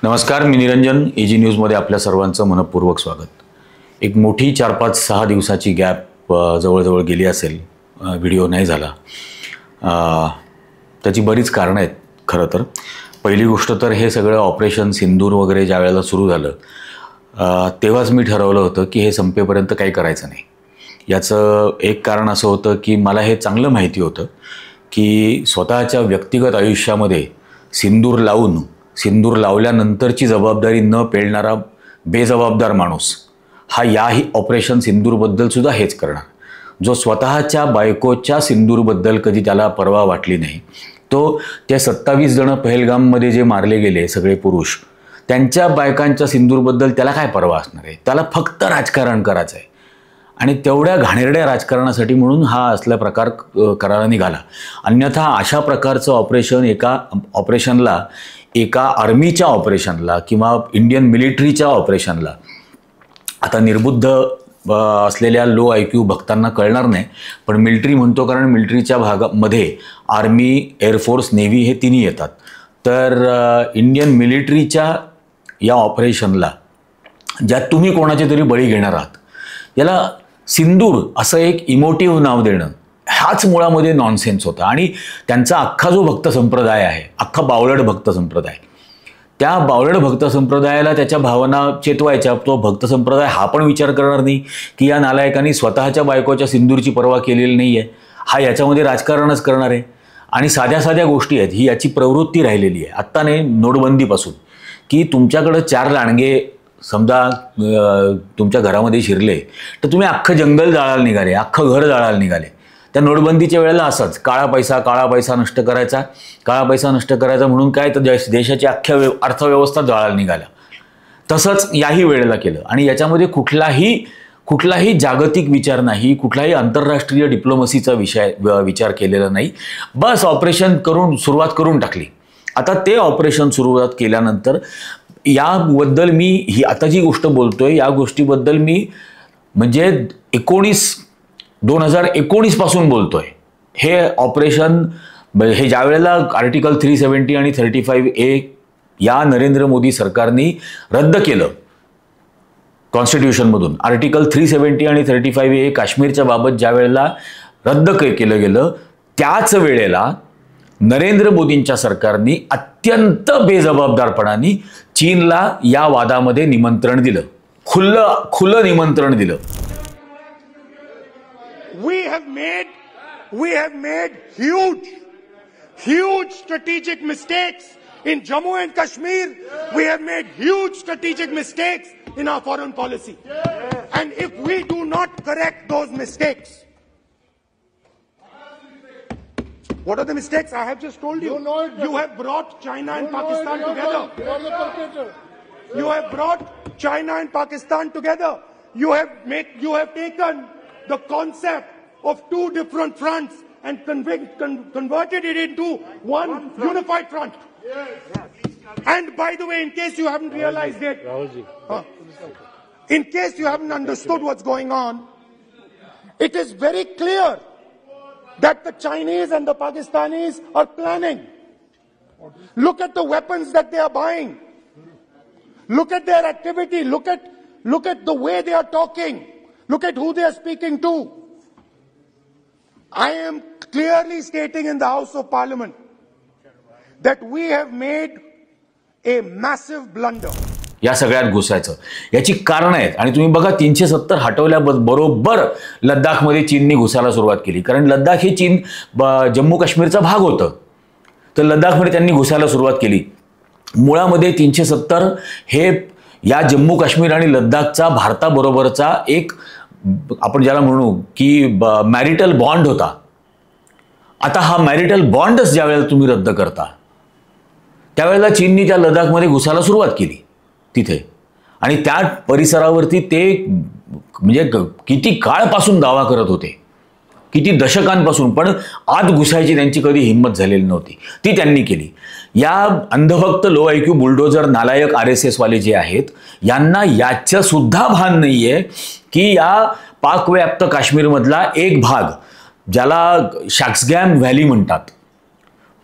नमस्कार, मी निरंजन. एजी न्यूजमध्ये आपल्या सर्वांचं मनपूर्वक स्वागत. एक मोठी 4-5-6 दिवसाची गॅप जवळजवळ गेली असेल, व्हिडिओ नाही झाला. त्याची बरीच कारणं आहेत खरं तर. पहिली गोष्ट तर हे सगळं ऑपरेशन सिंदूर वगैरे ज्या वेळेला सुरू झालं तेव्हाच मी ठरवलं होतं की हे संपेपर्यंत काही करायचं नाही. याचं एक कारण असं होतं की मला हे चांगलं माहिती होतं की स्वतःच्या व्यक्तिगत आयुष्यामध्ये सिंदूर लावल्यानंतरची जबाबदारी न पेलणारा बेजबाबदार माणूस हा याही ऑपरेशन सिंदूरबद्दलसुद्धा हेच करणार. जो स्वतःच्या बायकोच्या सिंदूरबद्दल कधी त्याला पर्वा वाटली नाही, तो त्या 27 जण पहलगाममध्ये जे मारले गेले सगळे पुरुष, त्यांच्या बायकांच्या सिंदूरबद्दल त्याला काय पर्वा असणार आहे? त्याला फक्त राजकारण करायचं आहे. आणि तेवढ्या घाणेरड्या राजकारणासाठी म्हणून हा असला प्रकार करायला निघाला. अन्यथा अशा प्रकारचं ऑपरेशनला एका आर्मीच्या ऑपरेशनला किंवा इंडियन मिलिटरीच्या ऑपरेशनला, आता निर्बुद्ध असलेल्या लो IQ भक्तांना कळणार नाही, पण मिलिटरी म्हणतो कारण मिलिटरीच्या भागामध्ये आर्मी, एअरफोर्स, नेव्ही हे तिन्ही येतात. तर इंडियन मिलिटरीच्या या ऑपरेशनला ज्यात तुम्ही कोणाचे तरी बळी घेणार आहात, याला सिंदूर असं एक इमोटिव्ह नाव देणं हाच मुळामध्ये नॉनसेन्स होता. आणि त्यांचा अख्खा जो भक्त संप्रदाय आहे, अख्खा बावळट भक्त संप्रदाय, त्या बावळट भक्त संप्रदायाला त्याच्या भावना चेतवायच्या. तो भक्त संप्रदाय हा पण विचार करणार नाही की या नालायकांनी स्वतःच्या बायकोच्या सिंदूरची पर्वा केलेली नाही आहे, हा याच्यामध्ये राजकारणच करणार आहे. आणि साध्या साध्या गोष्टी आहेत, ही याची प्रवृत्ती राहिलेली आहे. आत्ता नाही, नोटबंदीपासून, की तुमच्याकडं 4 लांडगे समजा तुमच्या घरामध्ये शिरले तर तुम्ही अख्खं जंगल जाळायला निघाले, अख्खं घर जाळायला निघाले. त्या नोटबंदीच्या वेळेला असंच काळा पैसा नष्ट करायचा म्हणून काय तर देशाची अख्ख्या अर्थव्यवस्था जाळायला निघाला. तसंच याही वेळेला केलं. आणि याच्यामध्ये कुठलाही जागतिक विचार नाही, कुठलाही आंतरराष्ट्रीय डिप्लोमसीचा विचार केलेला नाही. बस ऑपरेशन करून सुरुवात करून टाकली. आता ते ऑपरेशन सुरुवात केल्यानंतर याबद्दल मी आता जी गोष्ट बोलतोय या गोष्टीबद्दल मी म्हणजे 2019 पासून बोलतोय. हे ऑपरेशन हे ज्या वेळेला आर्टिकल 370 आणि 35A या नरेंद्र मोदी सरकारने रद्द केलं कॉन्स्टिट्यूशनमधून, आर्टिकल 370 आणि 35A काश्मीरच्या बाबत ज्या वेळेला रद्द केलं गेलं, त्याच वेळेला नरेंद्र मोदींच्या सरकारने अत्यंत बेजबाबदारपणाने चीनला या वादामध्ये निमंत्रण दिलं, खुलं निमंत्रण दिलं. We have made huge strategic mistakes in Jammu and Kashmir. We have made huge strategic mistakes in our foreign policy. And if we do not correct those mistakes, what are the mistakes? I have just told you. You have brought China and Pakistan together. You have brought China and Pakistan together. You have taken the concept of 2 different fronts and converted it into one unified front. And by the way, in case you haven't realized it, in case you haven't understood what's going on, it is very clear that the Chinese and the Pakistanis are planning. Look at the weapons that they are buying. Look at their activity. Look at the way they are talking. Look at who they are speaking to. I am clearly stating in the House of Parliament that we have made a massive blunder. या सगळ्यात घुसायचं याची कारण आहेत. आणि तुम्ही बघा, 370 हटवल्याबरोबर लद्दाखमध्ये चीनने घुसायला सुरुवात केली. कारण लद्दाख हे चीन जम्मू काश्मीरचा भाग होतं, तर लद्दाखमध्ये त्यांनी घुसायला सुरुवात केली. मुळामध्ये 370 हे या जम्मू काश्मीर आणि लद्दाखचा भारताबरोबरचा एक, आपण ज्याला म्हणू की मॅरिटल बॉन्ड होता. आता हा मॅरिटल बॉन्डच ज्या वेळेला तुम्ही रद्द करता, त्यावेळेला चीनने त्या लद्दाखमध्ये घुसायला सुरुवात केली तिथे. आणि त्या परिसरावरती ते म्हणजे किती काळपासून दावा करत होते, किती दशकांपासून, पण आत घुसायची त्यांची कधी हिंमत झालेली नव्हती, ती त्यांनी केली. या अंधभक्त लो IQ बुलडोजर नालायक RSS वाले जे आहेत, यांना याचं सुद्धा भान नाहीये की या पाकव्याप्त काश्मीरमधला एक भाग, ज्याला शाक्सगॅम व्हॅली म्हणतात,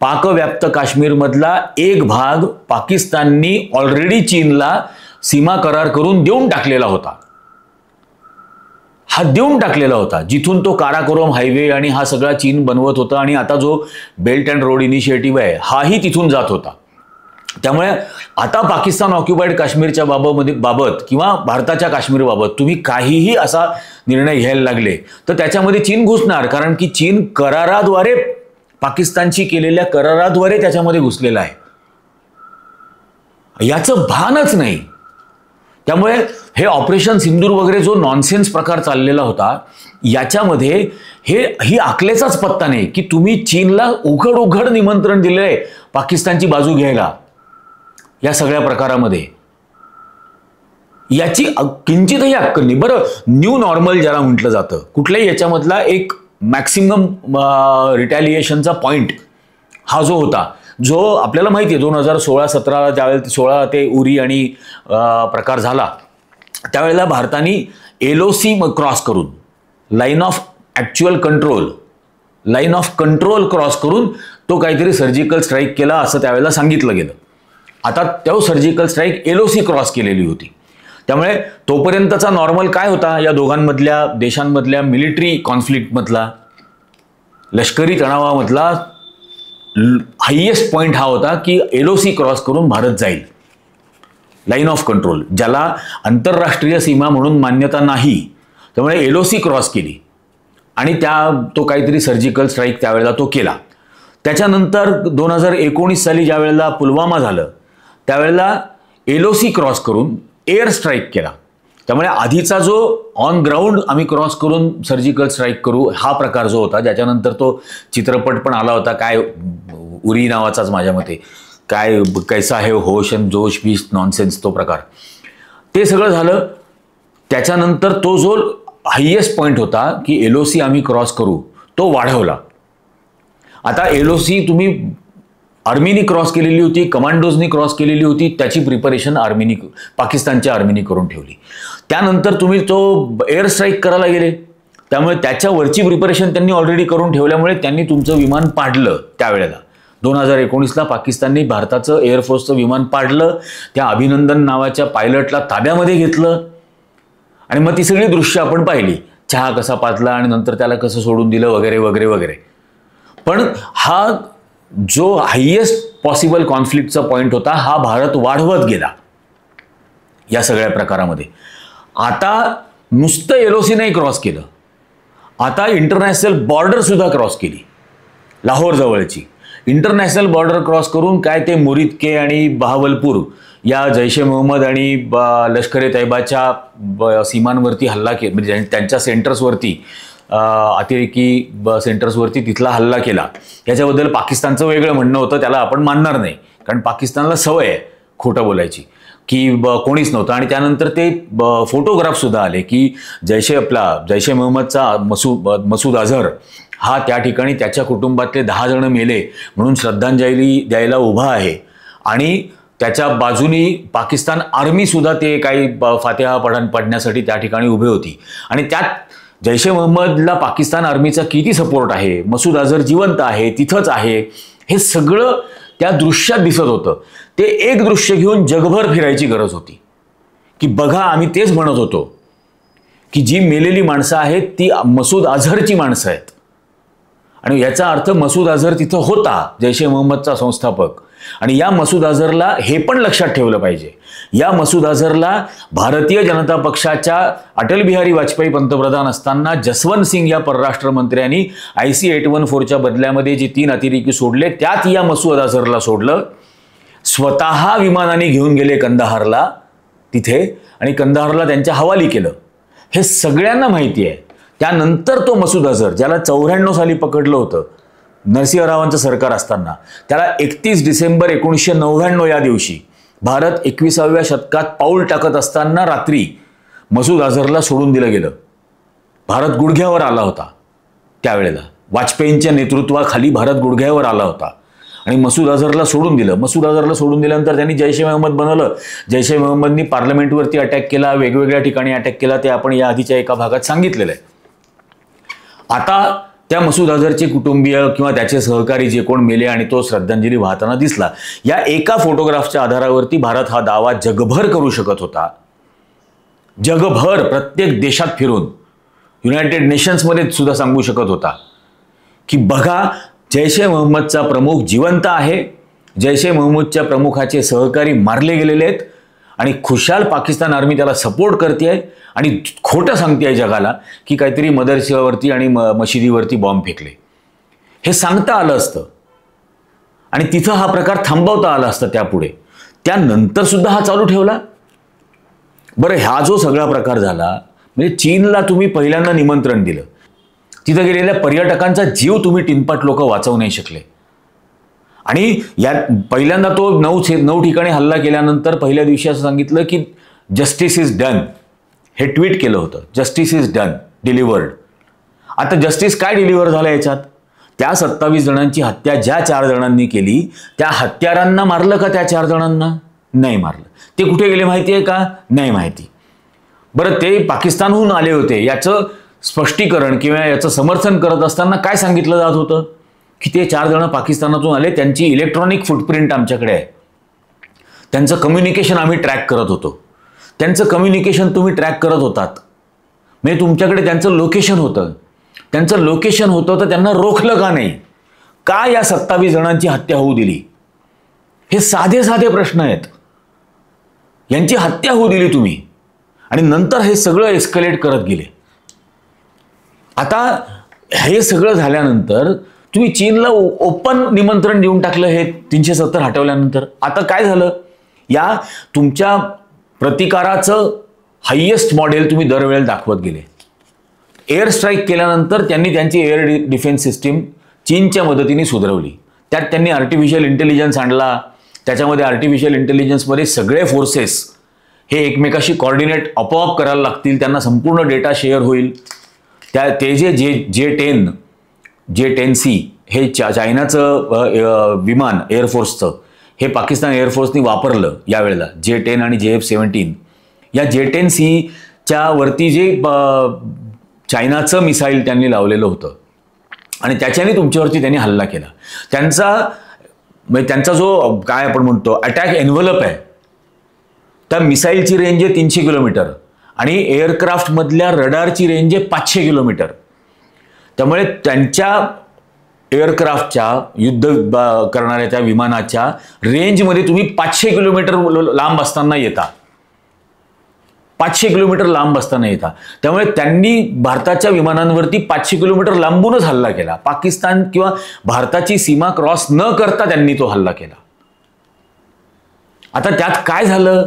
पाकव्याप्त काश्मीरमधला एक भाग पाकिस्ताननी ऑलरेडी चीनला सीमा करार करून देऊन टाकलेला होता. हा देऊन टाकलेला होता, जिथून तो काराकोरम हायवे आणि हा सगळा चीन बनवत होता. आणि आता जो बेल्ट अँड रोड इनिशिएटिव्ह आहे हाही तिथून जात होता. त्यामुळे आता पाकिस्तान ऑक्युपाईड काश्मीरच्या बाबत किंवा भारताच्या काश्मीरबाबत तुम्ही काहीही असा निर्णय घ्यायला लागले तर त्याच्यामध्ये चीन घुसणार, कारण की चीन कराराद्वारे, पाकिस्तानशी केलेल्या कराराद्वारे त्याच्यामध्ये घुसलेला आहे. याचं भानच नाही. त्यामुळे हे ऑपरेशन सिंदूर वगैरे जो नॉनसेन्स प्रकार चाललेला होता याच्यामध्ये ही आकलेचाच पत्ता नाही की तुम्ही चीनला उघड निमंत्रण दिलंय पाकिस्तानची बाजू घ्यायला या सगळ्या प्रकारामध्ये. याची किंचितही अक्कल नाही. बरं, न्यू नॉर्मल ज्याला म्हटलं जातं, कुठल्याही याच्यामधला एक मॅक्सिमम रिटॅलिएशनचा पॉइंट हा जो होता, जो आपल्याला माहिती आहे 2016-17 ज्यावेळेला 16 ते उरी आणि प्रकार झाला त्यावेळेला भारताने LOC क्रॉस करून लाईन ऑफ कंट्रोल क्रॉस करून तो काहीतरी सर्जिकल स्ट्राईक केला असं त्यावेळेला सांगितलं गेलं. आता तो सर्जिकल स्ट्राईक LOC क्रॉस केलेली होती. त्यामुळे तोपर्यंतचा नॉर्मल काय होता, या दोघांमधल्या देशांमधल्या मिलिटरी कॉन्फ्लिक्टमधला, लष्करी तणावामधला हायेस्ट पॉइंट हा होता की LOC क्रॉस करून भारत जाईल. लाईन ऑफ कंट्रोल, ज्याला आंतरराष्ट्रीय सीमा म्हणून मान्यता नाही, त्यामुळे LOC क्रॉस केली आणि तो काहीतरी सर्जिकल स्ट्राईक त्यावेळेला तो केला. त्याच्यानंतर 2019 साली ज्या वेळेला पुलवामा झालं त्यावेळेला LOC क्रॉस करून एअर स्ट्राईक केला. त्यामुळे आधीचा जो ऑन ग्राउंड आम्ही क्रॉस करून सर्जिकल स्ट्राईक करू हा प्रकार जो होता, ज्याच्यानंतर तो चित्रपट पण आला होता, काय उरी नावाचाच माझ्या मते, काय कैसा है होश अँड जोश बीस नॉनसेन्स, तो प्रकार, ते सगळं झालं. त्याच्यानंतर तो जो हायेस्ट पॉइंट होता की LOC आम्ही क्रॉस करू, तो वाढवला. आता LOC तुम्ही आर्मीनी क्रॉस केलेली होती, कमांडोजनी क्रॉस केलेली होती, त्याची प्रिपरेशन पाकिस्तानच्या आर्मीनी करून ठेवली. त्यानंतर तुम्ही तो एअर स्ट्राईक करायला गेले, त्यामुळे त्याच्यावरची प्रिपरेशन त्यांनी ऑलरेडी करून ठेवल्यामुळे त्यांनी तुमचं विमान पाडलं. त्यावेळेला 2019ला पाकिस्तानने भारताचं एअरफोर्सचं विमान पाडलं, त्या अभिनंदन नावाच्या पायलटला ताब्यामध्ये घेतलं आणि मग ती सगळी दृश्य आपण पाहिली, चहा कसा पाजला आणि नंतर त्याला कसं सोडून दिलं वगैरे वगैरे वगैरे. पण हा जो हायेस्ट पॉसिबल कॉन्फ्लिक्टचा पॉइंट होता हा भारत वाढवत गेला या सगळ्या प्रकारामध्ये. आता नुसतं LOC नाही क्रॉस केलं, आता इंटरनॅशनल बॉर्डर सुद्धा क्रॉस केली. लाहोर जवळची इंटरनॅशनल बॉर्डर क्रॉस करून काय ते मुरिदके आणि बहावलपूर या जैश ए मोहम्मद आणि लष्कर ए तैबाच्या सीमांवरती हल्ला केला, म्हणजे त्यांच्या सेंटर्सवरती, अतिरेकी सेंटर्सवरती तिथला हल्ला केला. याच्याबद्दल पाकिस्तानचं वेगळं म्हणणं होतं, त्याला आपण मानणार नाही, कारण पाकिस्तानला सवय आहे खोटं बोलायची की कोणीच नव्हतं. आणि त्यानंतर ते फोटोग्राफ सुद्धा आले की जैश ए मोहम्मदचा मसूद अझहर हा त्या ठिकाणी त्याच्या कुटुंबातले 10 जण मेले म्हणून श्रद्धांजली द्यायला उभा आहे आणि त्याच्या बाजूनी पाकिस्तान आर्मी सुद्धा ते काही फातिहा पडण्यासाठी त्या ठिकाणी उभे होती. आणि त्यात जैश ए मोहम्मदला पाकिस्तान आर्मीचा किती सपोर्ट आहे, मसूद अझहर जिवंत आहे, तिथंच आहे, हे सगळं त्या दृश्यात दिसत होतं. ते एक दृश्य घेऊन जगभर फिरायची गरज होती की बघा, आम्ही तेच म्हणत होतो की जी मेलेली माणसं आहेत ती मसूद अझहरची माणसं आहेत. आणि याचा अर्थ मसूद अझहर तिथं होता, जैश ए मोहम्मदचा संस्थापक. आणि या मसूद अझहरला हे पण लक्षात ठेवलं पाहिजे, या मसूद अझहरला भारतीय जनता पक्षाच्या अटल बिहारी वाजपेयी पंतप्रधान असताना जसवंत सिंग या परराष्ट्र मंत्र्यांनी IC 814च्या बदल्यामध्ये जे 3 अतिरेकी सोडले त्यात या मसूद अझहरला सोडलं. स्वतः विमानाने घेऊन गेले कंदाहारला तिथे आणि कंदाहारला त्यांच्या हवाली केलं. हे सगळ्यांना माहिती आहे. त्यानंतर तो मसूद अझहर, ज्याला 94 साली पकडलं होतं नरसिंहरावांचं सरकार असताना, त्याला 31 डिसेंबर 1999 या दिवशी भारत 21व्या शतकात पाऊल टाकत असताना रात्री मसूद अझहरला सोडून दिलं गेलं. भारत गुडघ्यावर आला होता त्यावेळेला, वाजपेयींच्या नेतृत्वाखाली भारत गुडघ्यावर आला होता आणि मसूद अझहरला सोडून दिलं. मसूद अझहरला सोडून दिल्यानंतर त्यांनी जैश ए मोहम्मद बनवलं. जैश ए मोहम्मदनी पार्लमेंटवरती अटॅक केला, वेगवेगळ्या ठिकाणी अटॅक केला, ते आपण या आधीच्या एका भागात सांगितलेलं आहे. आता त्या मसूद अझहरचे कुटुंबीय किंवा त्याचे सहकारी जे कोण मेले आणि तो श्रद्धांजली वाहताना दिसला, या एका फोटोग्राफच्या आधारावरती भारत हा दावा जगभर करू शकत होता. जगभर प्रत्येक देशात फिरून युनायटेड नेशन्समध्ये सुद्धा सांगू शकत होता की बघा, जैश ए मोहम्मदचा प्रमुख जिवंत आहे, जैश ए मोहम्मदच्या प्रमुखाचे सहकारी मारले गेलेले आहेत आणि खुशाल पाकिस्तान आर्मी त्याला सपोर्ट करते आहे आणि खोटं सांगते आहे जगाला की काहीतरी मदरशावरती आणि मशिदीवरती बॉम्ब फेकले. हे सांगता आलं असतं आणि तिथं हा प्रकार थांबवता आला असता त्यापुढे. त्यानंतर सुद्धा हा चालू ठेवला. बरं, हा जो सगळा प्रकार झाला, म्हणजे चीनला तुम्ही पहिल्यांदा निमंत्रण दिलं, तिथं गेलेल्या पर्यटकांचा जीव तुम्ही टिनपाट लोक वाचवू नाही शकले. आणि या पहिल्यांदा तो 9 ठिकाणी हल्ला केल्यानंतर पहिल्या दिवशी असं सांगितलं की जस्टिस इज डन, हे ट्विट केलं होतं, जस्टिस इज डन, डिलिव्हर्ड. आता जस्टिस काय डिलिव्हर झालं याच्यात? त्या 27 जणांची हत्या ज्या 4 जणांनी केली, त्या हत्यारांना मारलं का? त्या 4 जणांना नाही मारलं. ते कुठे गेले माहिती आहे का? नाही माहिती. बरं, ते पाकिस्तानहून आले होते, याचं स्पष्टीकरण किंवा याचं समर्थन करत असताना काय सांगितलं जात होतं की ते 4 जण पाकिस्तानातून आले, त्यांची इलेक्ट्रॉनिक फुटप्रिंट आमच्याकडे आहे, त्यांचं कम्युनिकेशन आम्ही ट्रॅक करत होतो. त्यांचं कम्युनिकेशन तुम्ही ट्रॅक करत होतात म्हणजे तुमच्याकडे त्यांचं लोकेशन होतं. त्यांचं लोकेशन होतं तर त्यांना रोखलं का नाही? का या 27 जणांची हत्या होऊ दिली? हे साधे साधे प्रश्न आहेत. यांची हत्या होऊ दिली तुम्ही आणि नंतर हे सगळं एस्केलेट करत गेले. आता हे सगळं झाल्यानंतर तुम्ही चीनला ओपन निमंत्रण देऊन टाकलं हे 370 हटवल्यानंतर. आता काय झालं? या तुमच्या प्रतिकाराचं हायेस्ट मॉडेल तुम्ही दरवेळेला दाखवत गेले. एअर स्ट्राईक केल्यानंतर त्यांनी त्यांची एअर डिफेन्स सिस्टीम चीनच्या मदतीने सुधारवली. त्यात त्यांनी आर्टिफिशियल इंटेलिजन्स आणला. त्याच्यामध्ये आर्टिफिशियल इंटेलिजन्समध्ये सगळे फोर्सेस हे एकमेकाशी कॉर्डिनेट आपोआप करायला लागतील, त्यांना संपूर्ण डेटा शेअर होईल. ते जे J-10C हे चायनाचं विमान एअरफोर्सचं हे पाकिस्तान एअरफोर्सनी वापरलं यावेळेला. J-10 आणि JF-17 या J-10C वरती जे चायनाचं मिसाईल त्यांनी लावलेलं होतं आणि त्याच्याने तुमच्यावरती त्यांनी हल्ला केला. त्यांचा जो काय आपण म्हणतो अटॅक एन्व्हलप आहे, त्या मिसाईलची रेंज आहे 300 किलोमीटर आणि एअरक्राफ्टमधल्या रडारची रेंज आहे 500 किलोमीटर. त्यामुळे त्यांच्या एअरक्राफ्टच्या युद्ध करणाऱ्या त्या विमानाच्या रेंजमध्ये तुम्ही 500 किलोमीटर लांब असताना येता. 500 किलोमीटर लांब असताना येता. त्यामुळे त्यांनी भारताच्या विमानांवरती 500 किलोमीटर लांबूनच हल्ला केला. पाकिस्तान किंवा भारताची सीमा क्रॉस न करता त्यांनी तो हल्ला केला. आता त्यात काय झालं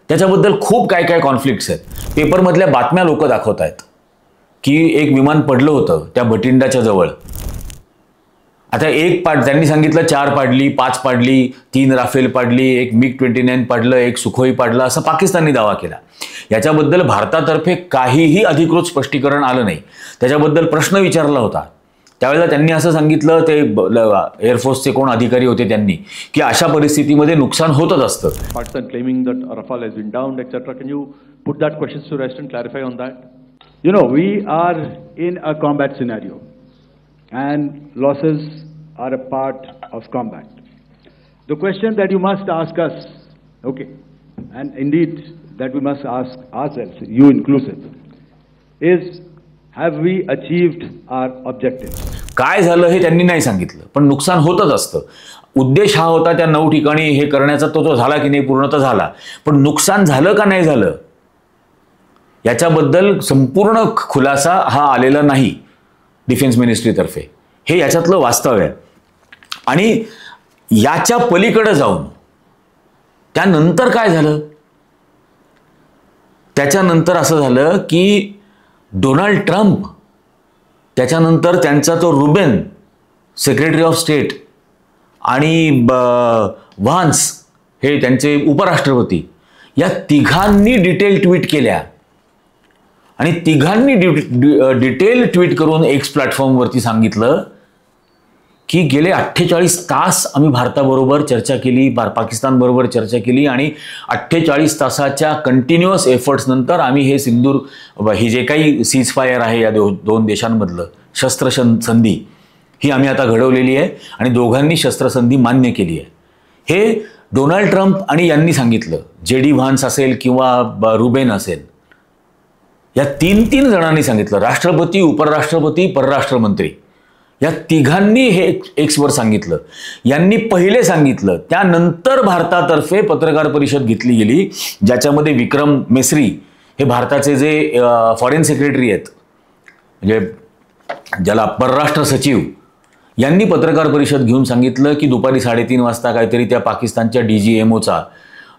त्याच्याबद्दल खूप काय काय कॉन्फ्लिक्ट्स आहेत. पेपरमधल्या बातम्या लोक दाखवत आहेत की एक विमान पडलं होतं त्या भटिंडाच्या जवळ. आता त्यांनी सांगितलं 4 पाडली, 5 पाडली, 3 राफेल पाडली, एक MiG-29 पाडलं, एक सुखोई पाडलं, असं पाकिस्तानने दावा केला. याच्याबद्दल भारतातर्फे काहीही अधिकृत स्पष्टीकरण आलं नाही. त्याच्याबद्दल प्रश्न विचारला होता. त्यावेळेला त्यांनी असं सांगितलं, ते एअरफोर्सचे कोण अधिकारी होते त्यांनी, की अशा परिस्थितीमध्ये नुकसान होतच असतं. Pakistan claiming that Rafale has been downed, etc. Can you put that question to rest and clarify on that? You know, we are in a combat scenario and losses are a part of combat. The question that you must ask us, okay, and indeed that we must ask ourselves, you inclusive, is have we achieved our objectives? काय झालं हे त्यांनी नाही सांगितलं, पण नुकसान होतच असतं. उद्देश हा होता त्या 9 ठिकाणी हे करण्याचा, तो झाला की नाही, पूर्णतः झाला. पण नुकसान झालं का नाही झालं याच्याबद्दल संपूर्ण खुलासा हा आलेला नाही डिफेन्स मिनिस्ट्रीतर्फे. हे याच्यातलं वास्तव आहे. आणि याच्या पलीकडे जाऊन त्यानंतर काय झालं, त्याच्यानंतर असं झालं की डोनाल्ड ट्रम्प, त्याच्यानंतर त्यांचा तो रुबेन सेक्रेटरी ऑफ स्टेट आणि व्हान्स हे त्यांचे उपराष्ट्रपती, या तिघांनी डिटेल ट्विट केल्या आणि तिघांनी डिटेल ट्विट करून एक्स प्लॅटफॉर्मवरती सांगितलं की गेले 48 तास आम्ही भारताबरोबर चर्चा केली, पाकिस्तानबरोबर चर्चा केली आणि 48 तासाच्या कंटिन्युअस एफर्ट्स नंतर आम्ही हे हे जे काही सीज फायर आहे या 2 देशांमधलं शस्त्रसंधी ही आम्ही आता घडवलेली आहे आणि दोघांनी शस्त्रसंधी मान्य केली आहे. हे डोनाल्ड ट्रम्प आणि यांनी सांगितलं. JD व्हान्स असेल किंवा रुबेन असेल, या तीन जणांनी सांगितलं. राष्ट्रपती, उपराष्ट्रपती, परराष्ट्रमंत्री या तिघांनी हे एक्सवर सांगितलं. यांनी पहिले सांगितलं, त्यानंतर भारतातर्फे पत्रकार परिषद घेतली गेली, ज्याच्यामध्ये विक्रम मेसरी हे भारताचे जे फॉरेन सेक्रेटरी आहेत, म्हणजे ज्याला परराष्ट्र सचिव, यांनी पत्रकार परिषद घेऊन सांगितलं की दुपारी 3:30 वाजता काहीतरी त्या पाकिस्तानच्या DGMOचा,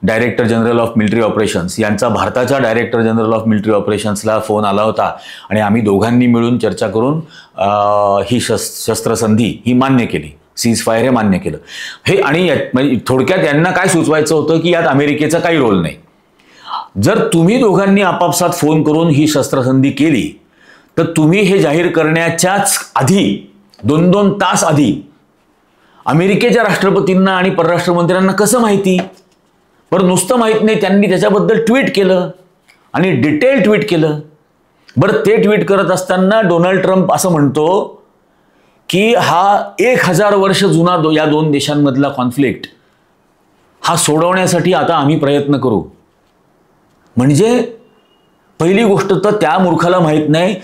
director general of military operations यांचा भारताच्या डायरेक्टर जनरल ऑफ मिलिटरी ऑपरेशन्सला फोन आला होता आणि आम्ही दोघांनी मिळून चर्चा करून ही शस्त्रसंधी ही मान्य केली, सीज फायर हे मान्य केलं. हे आणि म्हणजे थोडक्यात यांना काय सुचवायचं होतं की यात अमेरिकेचा काही रोल नाही. जर तुम्ही दोघांनी आपापसात फोन करून ही शस्त्रसंधी केली तर तुम्ही हे जाहीर करण्याच्याच आधी 2-2 तास आधी अमेरिकेच्या राष्ट्रपतींना आणि परराष्ट्रमंत्र्यांना कसं माहिती? बरं, नुसतं माहीत नाही, त्यांनी त्याच्याबद्दल ट्विट केलं आणि डिटेल ट्विट केलं. बरं, ते ट्विट करत असताना डोनाल्ड ट्रम्प असं म्हणतो की हा 1000 वर्ष जुना या दोन देशांमधला कॉन्फ्लिक्ट हा सोडवण्यासाठी आता आम्ही प्रयत्न करू. म्हणजे पहिली गोष्ट तर त्या मूर्खाला माहीत नाही,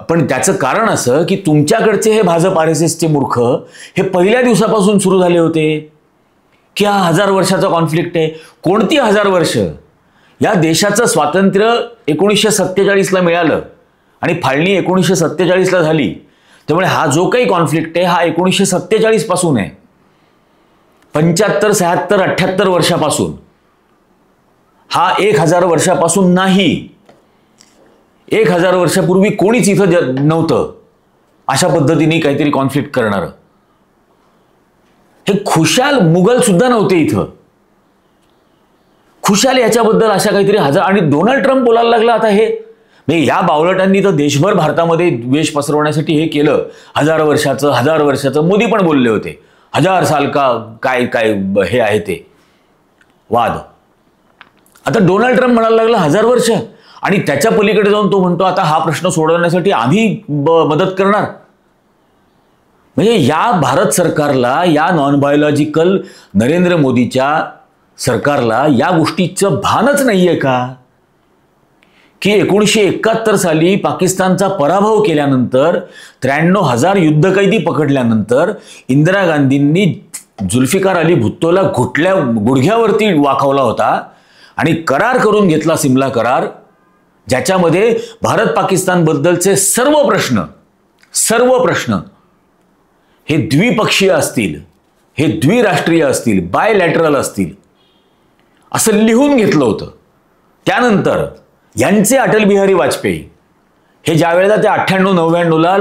पण त्याचं कारण असं की तुमच्याकडचे हे भाजप RSSचे मूर्ख हे पहिल्या दिवसापासून सुरू झाले होते की हा 1000 वर्षाचा कॉन्फ्लिक्ट आहे. कोणती 1000 वर्ष? या देशाचं स्वातंत्र्य 1947ला मिळालं आणि फाळणी 1947ला झाली. त्यामुळे हा जो काही कॉन्फ्लिक्ट आहे हा 1947 पासून आहे. 75, 76, 78 वर्षापासून. हा 1000 वर्षापासून नाही. 1000 वर्षापूर्वी कोणीच इथं नव्हतं अशा पद्धतीने काहीतरी कॉन्फ्लिक्ट करणारं. हे खुशाल मुघल सुद्धा नव्हते इथं. खुशाल याच्याबद्दल अशा काहीतरी आणि डोनाल्ड ट्रम्प बोलायला लागला आता हे. म्हणजे या बावळटांनी तर देशभर भारतामध्ये द्वेष पसरवण्यासाठी हे केलं. 1000 वर्षाचं मोदी पण बोलले होते. 1000 साल का काय काय हे आहे ते वाद. आता डोनाल्ड ट्रम्प म्हणायला लागला 1000 वर्ष आणि त्याच्या पलीकडे जाऊन तो म्हणतो आता हा प्रश्न सोडवण्यासाठी आम्ही मदत करणार. म्हणजे या भारत सरकारला, या नॉन बायोलॉजिकल नरेंद्र मोदीच्या सरकारला या गोष्टीचं भानच नाहीये का की 1971 साली पाकिस्तानचा पराभव केल्यानंतर 93,000 युद्धकैदी पकडल्यानंतर इंदिरा गांधींनी जुल्फिकार अली भुत्तोला गुडघ्यावरती वाकवला होता आणि करार करून घेतला, सिमला करार, ज्याच्यामध्ये भारत पाकिस्तानबद्दलचे सर्व प्रश्न हे द्विपक्षीय असतील, हे द्विराष्ट्रीय असतील, बायलॅटरल असतील असं लिहून घेतलं होतं. त्यानंतर यांचे अटल बिहारी वाजपेयी हे ज्या वेळेला ते 98-99ला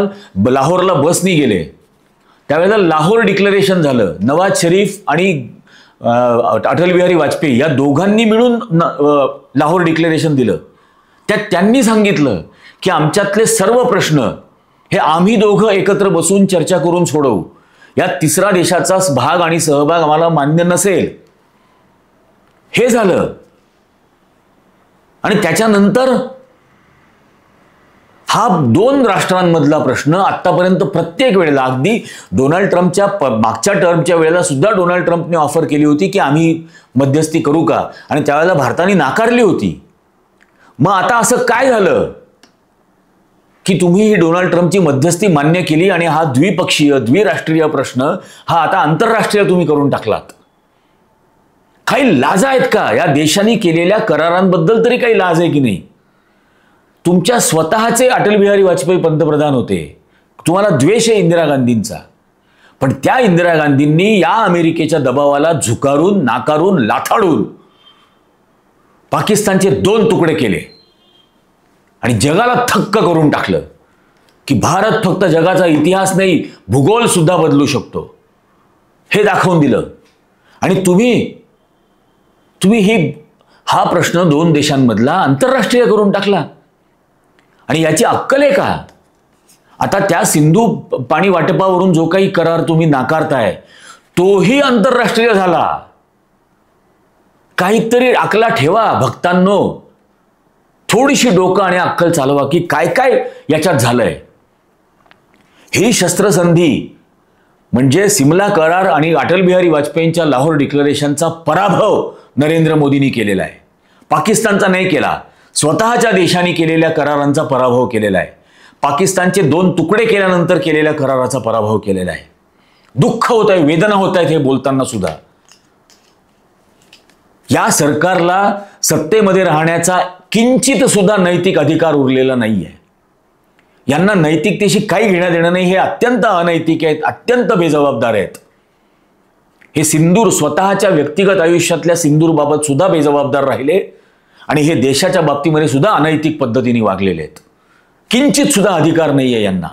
लाहोरला बसनी गेले त्यावेळेला लाहोर डिक्लेरेशन झालं. नवाज शरीफ आणि अटल बिहारी वाजपेयी या दोघांनी मिळून लाहोर डिक्लेरेशन दिलं. त्यात त्यांनी सांगितलं की आमच्यातले सर्व प्रश्न हे आम्ही दोघं एकत्र बसून चर्चा करून सोडवू. या तिसरा देशाचा भाग आणि सहभाग आम्हाला मान्य नसेल. हे झालं आणि त्याच्यानंतर हा 2 राष्ट्रांमधला प्रश्न आतापर्यंत प्रत्येक वेळेला, अगदी डोनाल्ड ट्रम्पच्या मागच्या टर्मच्या वेळेला सुद्धा डोनाल्ड ट्रम्पने ऑफर केली होती की आम्ही मध्यस्थी करू का, आणि त्यावेळेला भारताने नाकारली होती. मग आता असं काय झालं की तुम्ही ही डोनाल्ड ट्रम्पची मध्यस्थी मान्य केली आणि हा द्विपक्षीय द्विराष्ट्रीय प्रश्न हा आता आंतरराष्ट्रीय तुम्ही करून टाकलात. काही लाज आहेत का? या देशांनी केलेल्या करारांबद्दल तरी काही लाज आहे की नाही? तुमच्या स्वतःचे अटल बिहारी वाजपेयी पंतप्रधान होते, तुम्हाला द्वेष आहे इंदिरा गांधींचा, पण त्या इंदिरा गांधींनी या अमेरिकेच्या दबावाला झुकारून, नाकारून, लाथाडून पाकिस्तानचे 2 तुकडे केले आणि जगाला थक्क करून टाकलं की भारत फक्त जगाचा इतिहास नाही, भूगोल सुद्धा बदलू शकतो, हे दाखवून दिलं. आणि तुम्ही हा प्रश्न 2 देशांमधला आंतरराष्ट्रीय करून टाकला. आणि याची अक्कल आहे का? आता त्या सिंधू पाणी वाटपावरून जो काही करार तुम्ही नाकारताय तोही आंतरराष्ट्रीय झाला. काहीतरी अक्कला ठेवा भक्तांनो, थोडीशी डोकं आणि अक्कल चालवा की काय काय याच्यात झालंय. ही शस्त्रसंधी म्हणजे सिमला करार आणि अटल बिहारी वाजपेयींच्या लाहोर डिक्लरेशनचा पराभव नरेंद्र मोदींनी केलेला आहे. पाकिस्तानचा नाही केला, स्वतःच्या देशाने केलेल्या करारांचा पराभव केलेला आहे. पाकिस्तानचे 2 तुकडे केल्यानंतर केलेल्या कराराचा पराभव केलेला आहे. दुःख होत आहे, वेदना होत आहेत हे बोलताना सुद्धा. या सरकारला सत्तेमध्ये राहण्याचा किंचित सुद्धा नैतिक अधिकार उरलेला नाहीये. यांना नैतिकतेशी काही घेणं देणं नाही. हे अत्यंत अनैतिक आहेत, अत्यंत बेजबाबदार आहेत. हे सिंदूर स्वतःच्या व्यक्तिगत आयुष्यातल्या सिंदूरबाबत सुद्धा बेजबाबदार राहिले आणि हे देशाच्या बाबतीमध्ये सुद्धा अनैतिक पद्धतीने वागलेले आहेत. किंचित सुद्धा अधिकार नाहीये यांना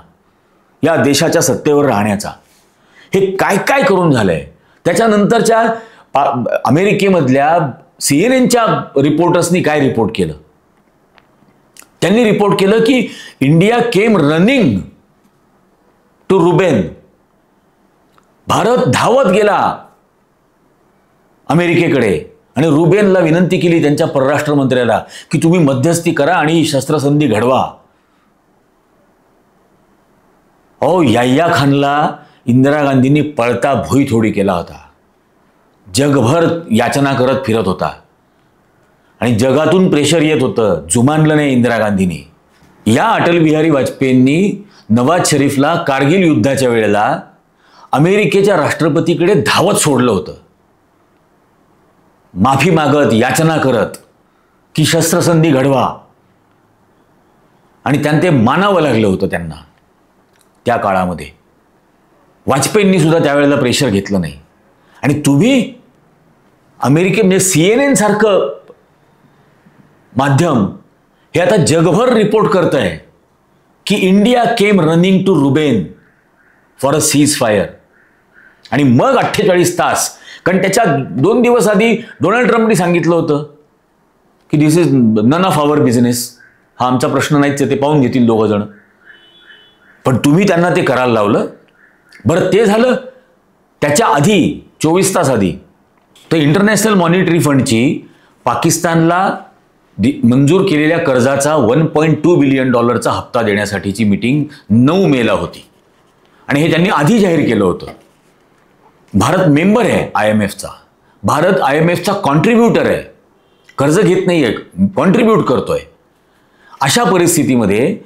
या देशाच्या सत्तेवर राहण्याचा. हे काय काय करून झालंय. त्याच्यानंतरच्या अमेरिकेमधल्या सीएनएनच्या रिपोर्टर्सनी काय रिपोर्ट केलं. त्यांनी रिपोर्ट केलं की India came running to Ruben. भारत धावत गेला अमेरिकेकडे आणि रुबेनला विनंती केली त्यांच्या परराष्ट्र मंत्र्याला की तुम्ही मध्यस्थी करा आणि शस्त्रसंधी घडवा. याह्या खानला इंदिरा गांधींनी पळता भुई थोडी केला होता. जगभर याचना करत फिरत होता आणि जगातून प्रेशर येत होतं, जुमानलं नाही इंदिरा गांधींनी. या अटल बिहारी वाजपेयींनी नवाज शरीफला कारगिल युद्धाच्या वेळेला अमेरिकेच्या राष्ट्रपतीकडे धावत सोडलं होतं, माफी मागत याचना करत की शस्त्रसंधी घडवा. आणि त्यांना ते मानावं लागलं होतं त्यांना त्या काळामध्ये. वाजपेयींनी सुद्धा त्यावेळेला प्रेशर घेतलं नाही. आणि तुम्ही अमेरिकेमध्ये CNN सारखं माध्यम हे आता जगभर रिपोर्ट करत आहे की India came running to Ruben for a ceasefire. आणि मग 48 तास, कारण त्याच्या 2 दिवस आधी डोनाल्ड ट्रम्पनी सांगितलं होतं की this is none of our business, हा आमचा प्रश्न नाहीच, ते पाहून घेतील 2 जण. पण तुम्ही त्यांना ते करायला लावलं. बरं, ते झालं. त्याच्या आधी 24 तास आधी तर इंटरनॅशनल मॉनिटरी फंडची पाकिस्तानला मंजूर केलेल्या कर्जाचा $1.2 बिलियन हप्ता देण्यासाठीची मीटिंग 9 मेला होती आणि हे त्यांनी आधी जाहीर केलं होतं. भारत मेंबर आहे IMFचा. भारत IMFचा कॉन्ट्रीब्युटर आहे, कर्ज घेत नाहीये, कॉन्ट्रीब्यूट करतोय. अशा परिस्थितीमध्ये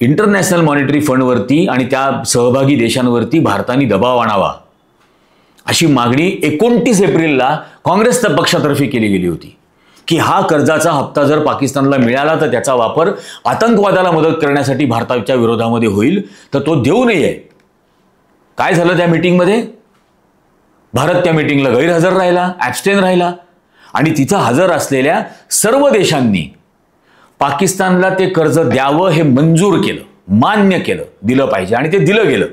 इंटरनॅशनल मॉनिटरी फंडवरती आणि त्या सहभागी देशांवरती भारताने दबाव आणावा अशी मागणी 29 एप्रिलला काँग्रेस पक्षातर्फे केली गेली होती की हा कर्जाचा हप्ता जर पाकिस्तानला मिळाला तर त्याचा वापर आतंकवादाला मदत करण्यासाठी भारताच्या विरोधामध्ये होईल, तर तो देऊ नये. काय झालं त्या मीटिंगमध्ये? भारत त्या मीटिंगला गैरहजर राहिला, ॲब्स्टेन राहिला आणि तिथं हजर असलेल्या सर्व देशांनी पाकिस्तानला ते कर्ज द्यावं हे मंजूर केलं, मान्य केलं, दिलं पाहिजे आणि ते दिलं गेलं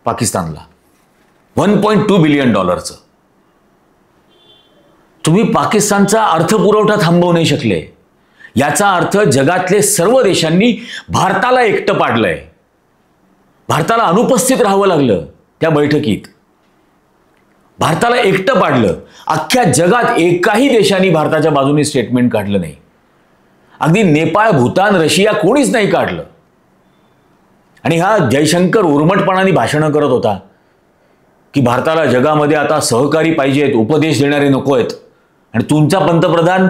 पाकिस्तानला $1.2 बिलियन. तुम्ही पाकिस्तानचा अर्थपुरवठा थांबवू नाही शकले. याचा अर्थ जगातले सर्व देशांनी भारताला एकटं पाडलंय. भारताला अनुपस्थित राहावं लागलं त्या बैठकीत. भारताला एकटं पाडलं. अख्ख्या जगात एकाही देशाने भारताच्या बाजूने स्टेटमेंट काढलं नाही. अगदी नेपाळ, भूतान, रशिया कोणीच नाही काढलं. आणि हा जयशंकर उर्मटपणाने भाषणं करत होता की भारताला जगामध्ये आता सहकारी पाहिजेत, उपदेश देणारे नको आहेत. आणि तुमचा पंतप्रधान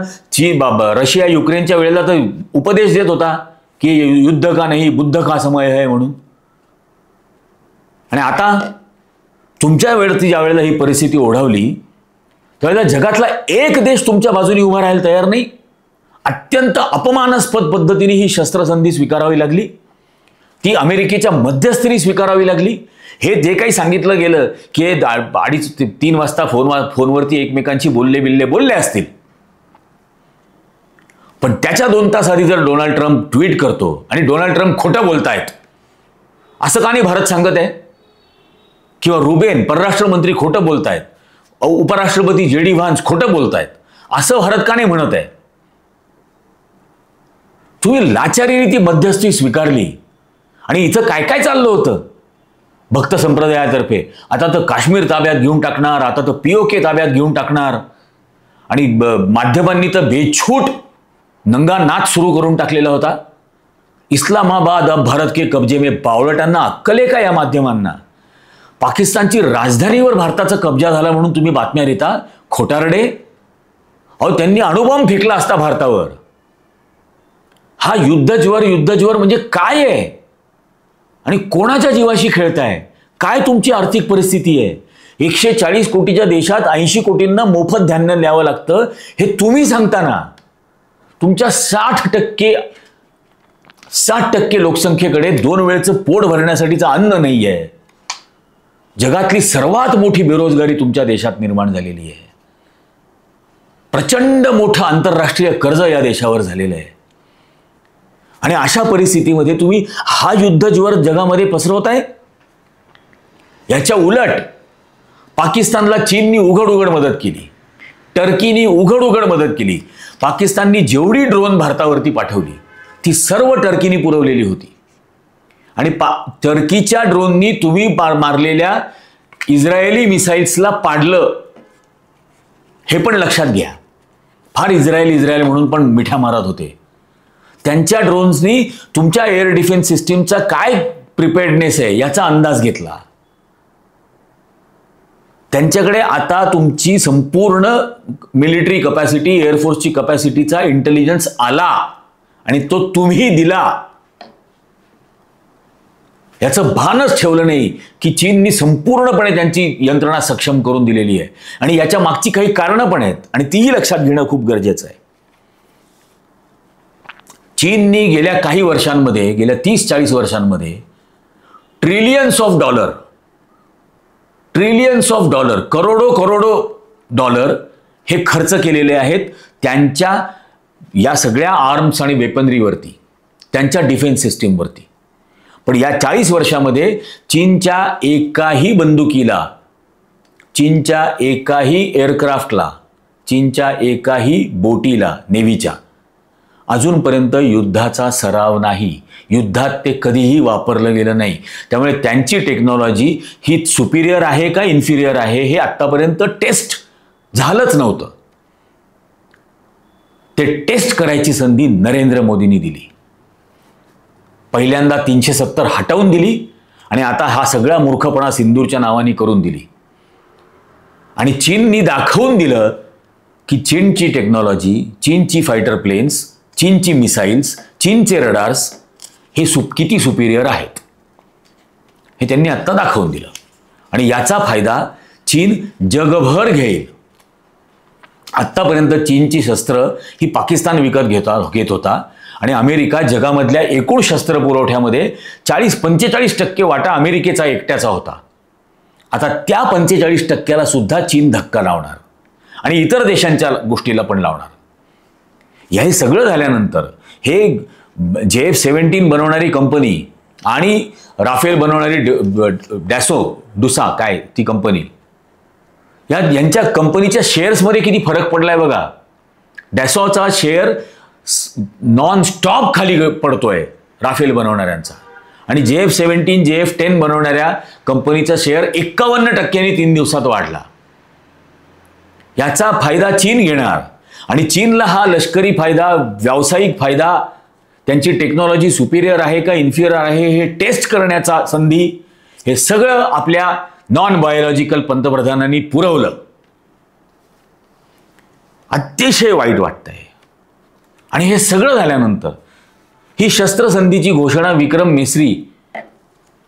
रशिया युक्रेनच्या वेळेला तर उपदेश देत होता की युद्ध का नाही, बुद्ध का समय आहे म्हणून. आणि आता तुमच्या वेळेला ज्या वेळेला ही परिस्थिती ओढावली त्यावेळेला जगातला एक देश तुमच्या बाजूने उभा राहायला तयार नाही. अत्यंत अपमानास्पद पद्धतीने ही शस्त्रसंधी स्वीकारावी लागली. ती अमेरिकेच्या मध्यस्थीने स्वीकारावी लागली. हे जे काही सांगितलं गेलं की 2:30-3 वाजता फोनवरती एकमेकांशी बोलले असतील, पण त्याच्या 2 तास आधी जर डोनाल्ड ट्रम्प ट्विट करतो आणि डोनाल्ड ट्रम्प खोटं बोलतायत असं का नाही भारत सांगत आहे, किंवा रुबेन परराष्ट्र मंत्री खोटं बोलतायत, उपराष्ट्रपती JD व्हान्स खोटं बोलतायत असं भारत का नाही म्हणत आहे. तुम्ही लाचारीने ती मध्यस्थी स्वीकारली. आणि इथं काय काय चाललं होतं भक्त संप्रदायातर्फे, आता तर काश्मीर ताब्यात घेऊन टाकणार, आता तर POK ताब्यात घेऊन टाकणार, आणि माध्यमांनी तर बेछूट नंगा नाच सुरू करून टाकलेला होता. इस्लामाबाद अब भारत के कब्जे में, बावळटांना अक्कल आहे का या माध्यमांना? पाकिस्तानची राजधानीवर भारताचा कब्जा झाला म्हणून तुम्ही बातम्या देता? खोटारडे. अहो, त्यांनी अणुबॉम्ब फेकला असता भारतावर. हा युद्धज्वर म्हणजे काय आहे? आणि कोणाच्या जीवाशी खेळताय? काय तुमची आर्थिक परिस्थिती आहे? 140 कोटीच्या देशात 80 कोटींना मोफत धान्य द्यावं लागतं हे तुम्ही सांगताना तुमच्या 60% लोकसंख्येकडे 2 वेळचं पोट भरण्यासाठीचं अन्न नाही आहे. जगातली सर्वात मोठी बेरोजगारी तुमच्या देशात निर्माण झालेली आहे. प्रचंड मोठं आंतरराष्ट्रीय कर्ज या देशावर झालेलं आहे. आणि अशा परिस्थितीमध्ये तुम्ही हा युद्धज्वर जगामध्ये पसरवताय. याच्या उलट पाकिस्तानला चीननी उघड मदत केली, टर्कीनी उघड मदत केली. पाकिस्ताननी जेवढी ड्रोन भारतावरती पाठवली ती सर्व टर्कीनी पुरवलेली होती. आणि टर्कीच्या ड्रोननी तुम्ही मारलेल्या इस्रायली मिसाईल्सला पाडलं, हे पण लक्षात घ्या. फार इस्रायल म्हणून पण मिठ्या मारत होते. त्यांच्या ड्रोन्सनी तुमच्या एअर डिफेन्स सिस्टीमचा काय प्रिपेअर्डनेस आहे याचा अंदाज घेतला. त्यांच्याकडे आता तुमची संपूर्ण मिलिटरी कपॅसिटी, एअरफोर्सची कपॅसिटीचा इंटेलिजन्स आला आणि तो तुम्ही दिला. याचं भानच ठेवलं नाही की चीननी संपूर्णपणे त्यांची यंत्रणा सक्षम करून दिलेली आहे. आणि याच्या मागची काही कारणं पण आहेत आणि तीही लक्षात घेणं खूप गरजेचं आहे. चीननी गेल्या काही वर्षांमध्ये, गेल्या 30-40 वर्षांमध्ये ट्रिलियन्स ऑफ डॉलर, करोडो डॉलर हे खर्च केलेले आहेत त्यांच्या या सगळ्या आर्म्स आणि वेपनरीवरती, त्यांच्या डिफेन्स सिस्टीमवरती. पण या 40 वर्षामध्ये चीनच्या एकाही बंदुकीला, चीनच्या एकाही एअरक्राफ्टला, चीनच्या एकाही बोटीला, नेव्हीच्या अजूनपर्यंत युद्धाचा सराव नाही. युद्धात ते कधीही वापरलं गेलं नाही. त्यामुळे त्यांची टेक्नॉलॉजी ही सुपिरियर आहे का इन्फिरियर आहे हे आत्तापर्यंत टेस्ट झालंच नव्हतं. ते टेस्ट करायची संधी नरेंद्र मोदींनी दिली. पहिल्यांदा 370 हटवून दिली आणि आता हा सगळा मूर्खपणा सिंदूरच्या नावाने करून दिली. आणि चीननी दाखवून दिलं की चीनची टेक्नॉलॉजी, चीनची फायटर प्लेन्स, चीनची मिसाईल्स, चीनचे रडार्स हे किती सुपिरियर आहेत हे त्यांनी आत्ता दाखवून दिलं. आणि याचा फायदा चीन जगभर घेईल. आत्तापर्यंत चीनची शस्त्र ही पाकिस्तान विकत घेत होता आणि अमेरिका जगामधल्या एकूण शस्त्र पुरवठ्यामध्ये 40-45% वाटा अमेरिकेचा एकट्याचा होता. आता त्या 45%ला सुद्धा चीन धक्का लावणार आणि इतर देशांच्या गोष्टीला पण लावणार. हे सगळं झाल्यानंतर हे JF-17 बनवणारी कंपनी आणि राफेल बनवणारी डुसा काय ती कंपनी, यांच्या कंपनीच्या शेअर्समध्ये किती फरक पडलाय बघा. डॅसोचा शेअर नॉन स्टॉप खाली पडतोय राफेल बनवणाऱ्यांचा आणि JF-17, JF-10 बनवणाऱ्या कंपनीचा शेअर 51% 3 दिवसात वाढला. याचा फायदा चीन घेणार आणि चीनला हा लष्करी फायदा, व्यावसायिक फायदा, त्यांची टेक्नॉलॉजी सुपिरियर आहे का इन्फिरियर आहे हे टेस्ट करण्याचा संधी, हे सगळं आपल्या नॉन बायोलॉजिकल पंतप्रधानांनी पुरवलं. अतिशय वाईट वाटतंय. आणि हे सगळं झाल्यानंतर ही शस्त्रसंधीची घोषणा विक्रम मिस्री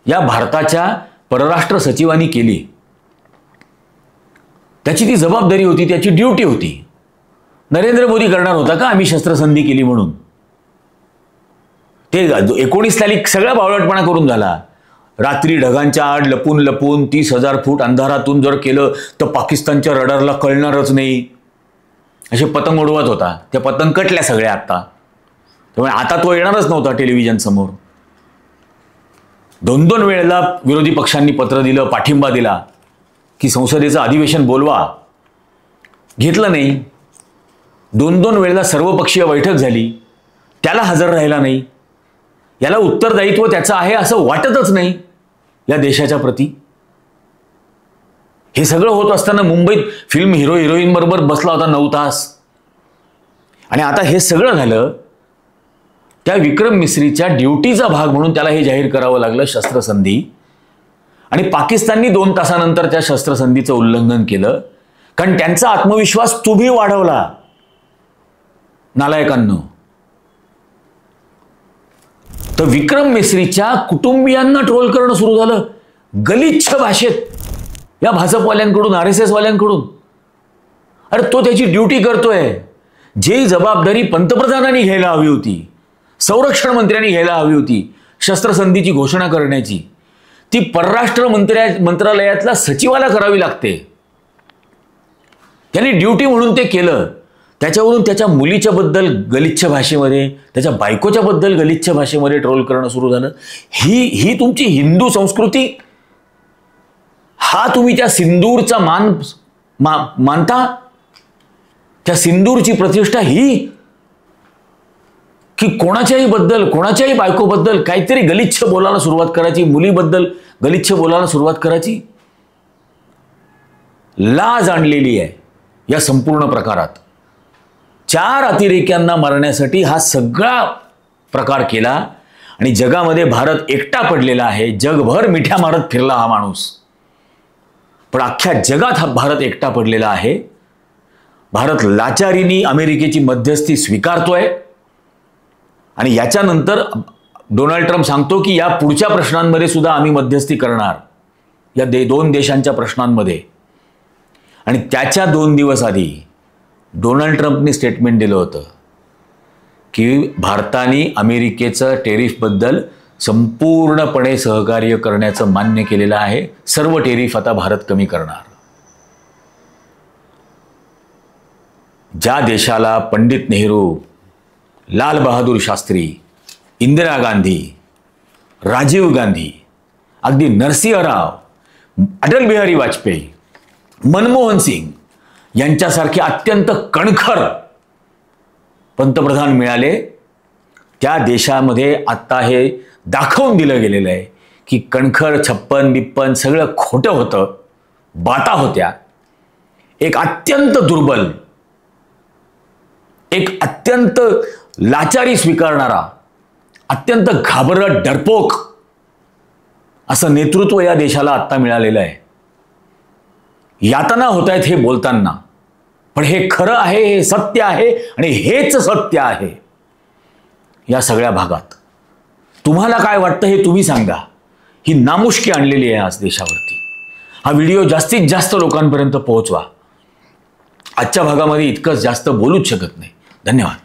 या भारताच्या परराष्ट्र सचिवांनी केली. त्याची ती जबाबदारी होती, त्याची ड्युटी होती. नरेंद्र मोदी करणार होता का आम्ही शस्त्रसंधी केली म्हणून? ते 19 तारीख सगळा बावळटपणा करून झाला. रात्री ढगांच्या आड लपून 30,000 फूट अंधारातून जर केलं तर पाकिस्तानच्या रडारला कळणारच नाही असे पतंग उडवत होता. त्या पतंग कटल्या सगळ्या आत्ता. त्यामुळे आता तो येणारच नव्हता टेलिव्हिजन समोर. 2-2 वेळेला विरोधी पक्षांनी पत्र दिलं, पाठिंबा दिला की संसदेचं अधिवेशन बोलवा. घेतलं नाही. 2-2 वेळेला सर्वपक्षीय बैठक झाली, त्याला हजर राहिला नाही. याला उत्तरदायित्व त्याचं आहे असं वाटतच नाही या देशाच्या प्रती. हे सगळं होत असताना मुंबईत फिल्म हिरोईन बरोबर बसला होता 9 तास. आणि आता हे सगळं झालं त्या विक्रम मिस्रीच्या ड्युटीचा भाग म्हणून त्याला हे जाहीर करावं लागलं शस्त्रसंधी, आणि पाकिस्ताननी 2 तासानंतर त्या शस्त्रसंधीचं उल्लंघन केलं, कारण त्यांचा आत्मविश्वास तुम्ही वाढवला नालायकांनो. तर विक्रम मिस्रीच्या कुटुंबियांना ट्रोल करणं सुरू झालं गलिच्छ भाषेत या भाजपवाल्यांकडून, RSS वाल्यांकडून. अरे तो त्याची ड्युटी करतोय. जी जबाबदारी पंतप्रधानांनी घ्यायला हवी होती, संरक्षण मंत्र्यांनी घ्यायला हवी होती शस्त्रसंधीची घोषणा करण्याची, ती परराष्ट्र मंत्रालयातल्या सचिवाला करावी लागते. त्यांनी ड्युटी म्हणून ते केलं. त्याच्यावरून त्याच्या मुलीच्या बद्दल गलिच्छ भाषेमध्ये, त्याच्या बायकोच्या बद्दल गलिच्छ भाषेमध्ये ट्रोल करणं सुरू झालं. ही तुमची हिंदू संस्कृती? हा तुम्ही त्या सिंदूरचा मानता? त्या सिंदूरची प्रतिष्ठा ही की कोणाच्याही बद्दल, कोणाच्याही बायकोबद्दल काहीतरी गलिच्छ बोलायला सुरुवात करायची, मुलीबद्दल गलिच्छ बोलायला सुरुवात करायची? लाज आणलेली आहे या संपूर्ण प्रकारात. 4 अतिरेक्यांना मारण्यासाठी हा सगळा प्रकार केला आणि जगामध्ये भारत एकटा पडलेला आहे. जगभर मिठ्या मारत फिरला हा माणूस, पण अख्ख्या जगात हा भारत एकटा पडलेला आहे. भारत लाचारीने अमेरिकेची मध्यस्थी स्वीकारतोय आणि याच्यानंतर डोनाल्ड ट्रम्प सांगतो की या पुढच्या प्रश्नांमध्ये सुद्धा आम्ही मध्यस्थी करणार, या 2 देशांच्या प्रश्नांमध्ये. आणि त्याच्या 2 दिवस आधी डोनाल्ड ट्रम्पने स्टेटमेंट दिलं होतं की भारताने अमेरिकेचं टेरिफबद्दल संपूर्णपणे सहकार्य करण्याचं मान्य केलेलं आहे. सर्व टेरिफ आता भारत कमी करणार. ज्या देशाला पंडित नेहरू, लाल बहादूर शास्त्री, इंदिरा गांधी, राजीव गांधी, अगदी नरसिंह राव, अटल बिहारी वाजपेयी, मनमोहन सिंग यांच्यासारखे अत्यंत कणखर पंतप्रधान मिळाले, त्या देशामध्ये आत्ता हे दाखवून दिलं गेलेलं आहे की कणखर, छप्पन बिप्पन सगळं खोटं होतं, बाता होत्या. एक अत्यंत दुर्बल, एक अत्यंत लाचारी स्वीकारणारा, अत्यंत घाबरट, डरपोक असं नेतृत्व या देशाला आत्ता मिळालेलं आहे. यातना होत आहेत हे बोलताना, पण हे खरं आहे, हे सत्य आहे आणि हेच सत्य आहे या सगळ्या भागात. तुम्हाला काय वाटतं हे तुम्ही सांगा. ही नामुष्की आणलेली आहे आज देशावरती. हा व्हिडिओ जास्तीत जास्त लोकांपर्यंत पोहोचवा. आजच्या भागामध्ये इतकंच जास्त बोलूच शकत नाही. धन्यवाद.